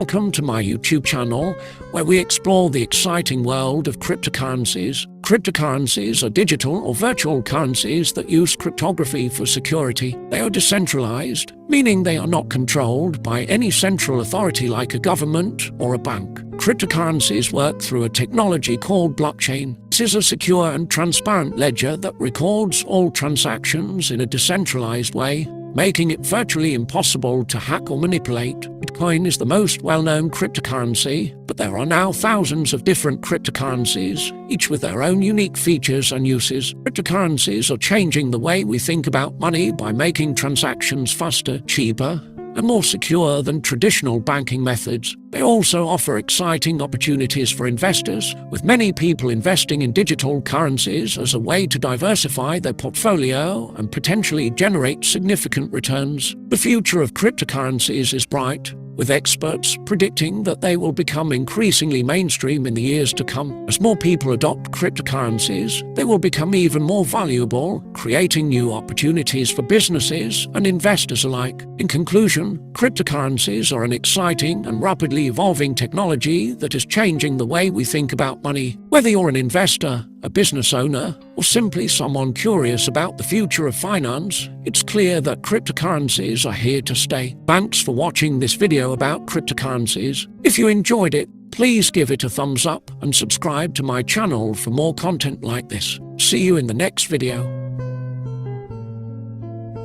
Welcome to my YouTube channel, where we explore the exciting world of cryptocurrencies. Cryptocurrencies are digital or virtual currencies that use cryptography for security. They are decentralized, meaning they are not controlled by any central authority like a government or a bank. Cryptocurrencies work through a technology called blockchain. This is a secure and transparent ledger that records all transactions in a decentralized way, making it virtually impossible to hack or manipulate. Bitcoin is the most well-known cryptocurrency, but there are now thousands of different cryptocurrencies, each with their own unique features and uses. Cryptocurrencies are changing the way we think about money by making transactions faster, cheaper, and more secure than traditional banking methods. They also offer exciting opportunities for investors, with many people investing in digital currencies as a way to diversify their portfolio and potentially generate significant returns. The future of cryptocurrencies is bright, with experts predicting that they will become increasingly mainstream in the years to come. As more people adopt cryptocurrencies, they will become even more valuable, creating new opportunities for businesses and investors alike. In conclusion, cryptocurrencies are an exciting and rapidly evolving technology that is changing the way we think about money. Whether you're an investor, a business owner, or simply someone curious about the future of finance, it's clear that cryptocurrencies are here to stay. Thanks for watching this video about cryptocurrencies. If you enjoyed it, please give it a thumbs up and subscribe to my channel for more content like this. See you in the next video.